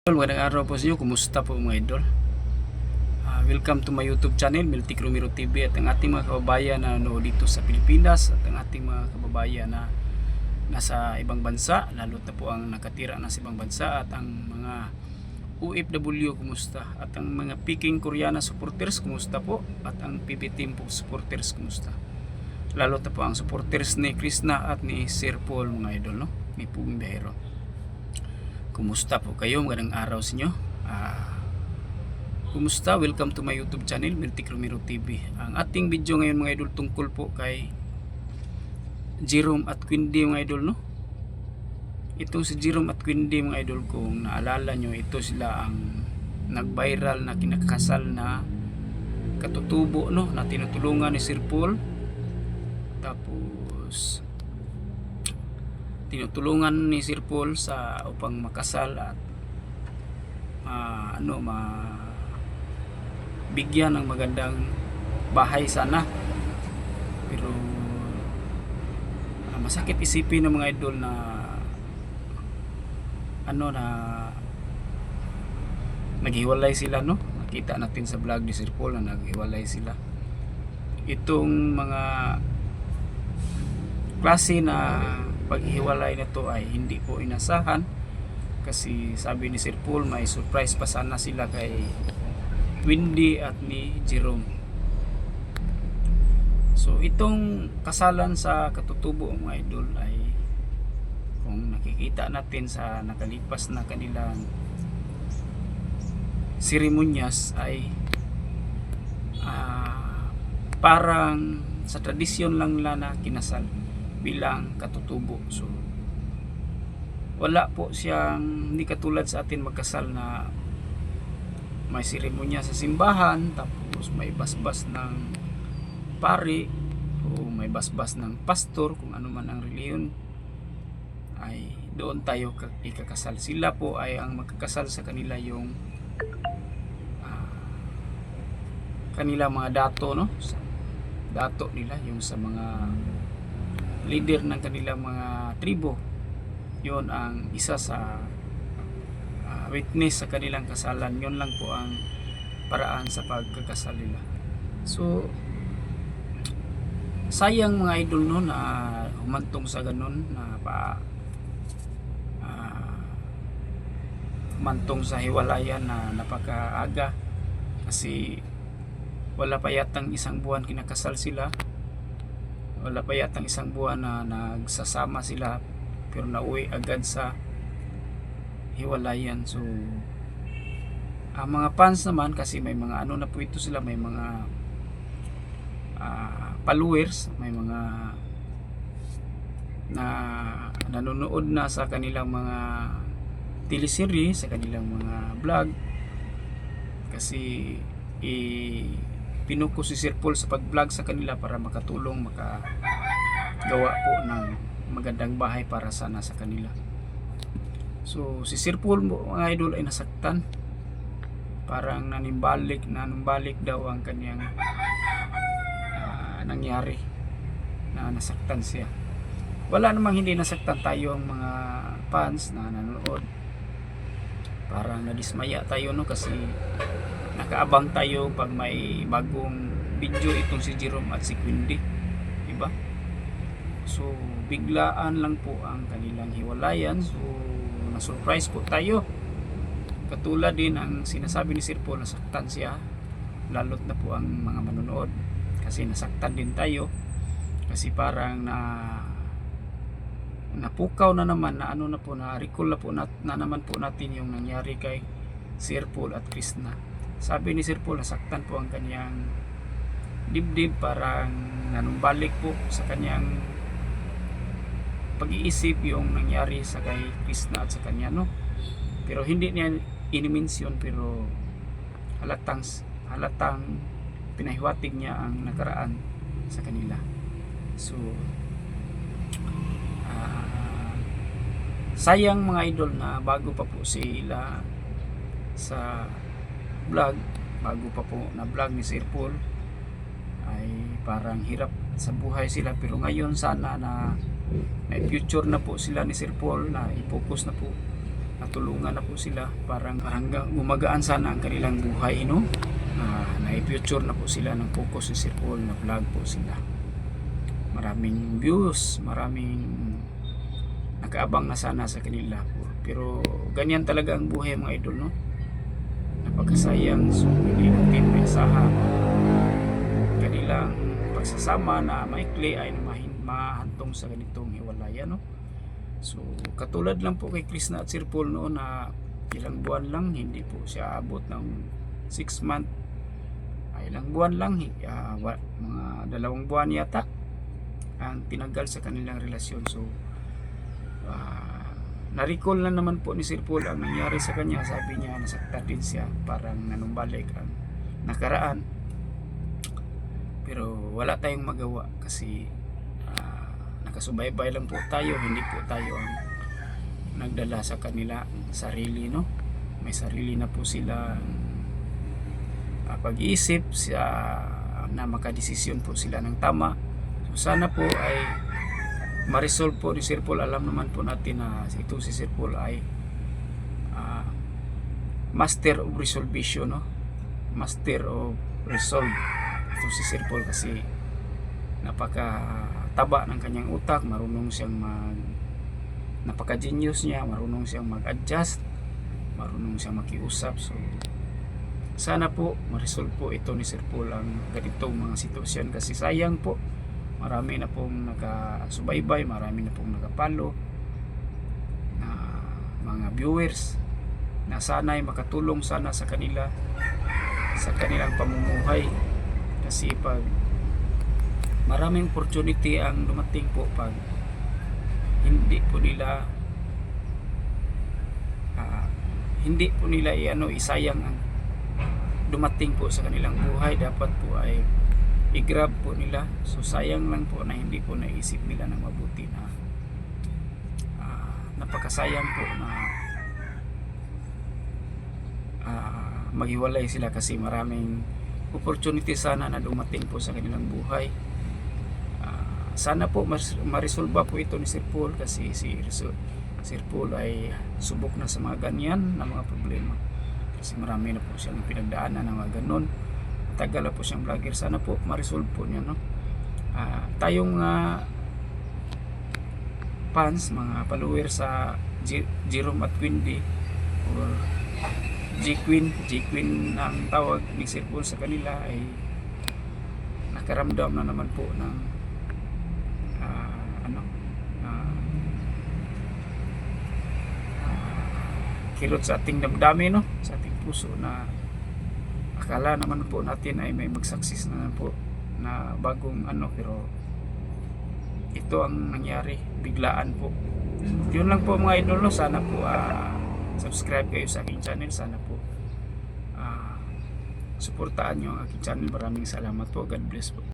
Magandang araw po sa inyo. Kumusta po mga idol? Welcome to my YouTube channel, Miltic Romero TV, at ang ating mga kababayan na nanood dito sa Pilipinas at ang ating mga kababayan na nasa ibang bansa, lalo na po ang nakatira na sa ibang bansa, at ang mga OFW, kumusta? At ang mga Peking Koreana supporters, kumusta po? At ang PB Team po supporters, kumusta? Lalo na po ang supporters ni Krishna at ni Sir Paul, mga idol, no? Ni Puging Bihero. Kumusta po kayo? Magandang araw sa inyo. Kumusta? Welcome to my YouTube channel, Miltic Romero TV. Ang ating video ngayon mga idol tungkol po kay Jerome at Quindy, mga idol, no? Itong si Jerome at Quindy, mga idol, kung naalala nyo, ito sila ang nag-viral na kinakasal na katutubo, no? Na tinutulungan ni Sir Paul. Tapos tinutulungan ni Sir Paul sa upang makasal at bigyan ng magandang bahay sana. Pero masakit isipin ng mga idol na naghiwalay sila, no? Nakita natin sa vlog ni Sir Paul na naghiwalay sila. Itong mga klase na paghiwalay na to ay hindi po inasahan, kasi sabi ni Sir Paul may surprise pa sana sila kay Quindy at ni Jerome. So itong kasalan sa katutubo, mga idol, ay kung nakikita natin sa nakalipas na kanilang seremonyas ay parang sa tradisyon lang nila na kinasal bilang katutubo. So wala po siyang, hindi katulad sa atin magkasal na may seremonya sa simbahan, tapos may basbas ng pari o may basbas ng pastor, kung ano man ang reliyon, ay doon tayo ikakasal. Sila po ay ang magkakasal sa kanila yung kanila mga dato, no? Dato nila, yung sa mga leader ng kanilang mga tribo, yon ang isa sa witness sa kanilang kasalan. Yon lang po ang paraan sa pagkakasal nila. So sayang, mga idol, no, na humantong sa ganun, na humantong sa hiwalayan na napakaaga, kasi wala pa yatang isang buwan kinakasal sila. Wala pa yatang isang buwan na nagsasama sila, pero nauwi agad sa hiwalayan. So ang mga fans naman, kasi may mga na po ito sila, may mga followers, may mga na nanonood na sa kanilang mga teleserye, sa kanilang mga vlog, kasi pinuko si Sir Paul sa pag-vlog sa kanila para makatulong, makagawa po ng magandang bahay para sana sa kanila. So si Sir Paul, mga idol, ay nasaktan. Parang nanumbalik daw ang kanyang nangyari, na nasaktan siya. Wala namang hindi nasaktan, tayo ang mga fans na nanonood. Parang nadismaya tayo, no, kasi nakaabang tayo pag may bagong video itong si Jerome at si Quindy, diba? So biglaan lang po ang kanilang hiwalayan. So na-surprise po tayo. Katulad din ang sinasabi ni Sir Paul, nasaktan siya, lalot na po ang mga manonood, kasi nasaktan din tayo, kasi parang napukaw na naman, na recall na naman po natin yung nangyari kay Sir Paul at Krishna. Sabi ni Sir Paul, nasaktan po ang kanyang dibdib, parang nanumbalik po sa kanyang pag-iisip yung nangyari sa kay Krishna at sa kanya, no? Pero hindi niya inimensyon, pero halatang pinahiwatig niya ang nakaraan sa kanila. So sayang, mga idol, na bago pa po sila sa vlog, bago pa po na vlog ni Sir Paul, ay parang hirap sa buhay sila. Pero ngayon sana na may future na po sila ni Sir Paul, na i-focus na po natulungan na po sila, parang gumagaan sana ang kanilang buhay, no? Na-future na po sila ng focus si Sir Paul, na vlog po sila. Maraming views, maraming nakaabang na sana sa kanila po. Pero ganyan talaga ang buhay mga idol, no? Napakasayang, so hindi natin maisahan kanilang pagsasama na maikli ay mahantong sa ganitong hiwalayan, no? So katulad lang po kay Krishna at Sir Paul noon na ilang buwan lang, hindi po siya abot ng 6 months, ilang buwan lang, mga 2 buwan yata ang tinagal sa kanilang relasyon. So na-recall na naman po ni Sir Paul ang nangyari sa kanya. Sabi niya nasaktan din siya, parang nanumbalik ang nakaraan, pero wala tayong magawa kasi nakasubaybay lang po tayo, hindi po tayo ang nagdala sa kanila sarili, no? May sarili na po sila pag-iisip na makadesisyon po sila ng tama. So sana po ay ma-resolve po ni Sir Paul. Alam naman po natin na ito si Sir Paul ay master of resolution, no? Master of resolve ito si Sir Paul, kasi napakataba ng kanyang utak, marunong siyang napaka-genius niya, marunong siyang mag-adjust, marunong siyang makiusap. So sana po ma-resolve po ito ni Sir Paul ang ganitong mga sitwasyon, kasi sayang po, marami na pong nakasubaybay, marami na pong nakapalo na mga viewers na sana ay makatulong sana sa kanila sa kanilang pamumuhay. Kasi pag maraming opportunity ang dumating po, pag hindi po nila isayang ang dumating po sa kanilang buhay, dapat po ay i-grab po nila. So sayang lang po na hindi po naisip nila ng mabuti, na napakasayang po na maghiwalay sila, kasi maraming opportunity sana na dumating po sa kanilang buhay. Sana po ma-resolve po ito ni Sir Paul, kasi si Sir Paul ay subok na sa mga ganyan na mga problema, kasi marami na po siyang pinagdaanan ng mga ganon. Tagal na po siyang vlogger. Sana po ma-resolve po niya, no? Tayong fans, mga followers sa Jerome at Quindy, or G-Queen ang tawag ni Sir Paul sa kanila, ay nakaramdam na naman po ng kirot sa ating damdamin, no? Sa ating puso, na akala naman po natin ay may mag-success na po na bagong pero ito ang nangyari, biglaan po. Yun lang po mga idol, no? Sana po subscribe kayo sa aking channel. Sana po suportahan nyo ang aking channel. Maraming salamat po. God bless po.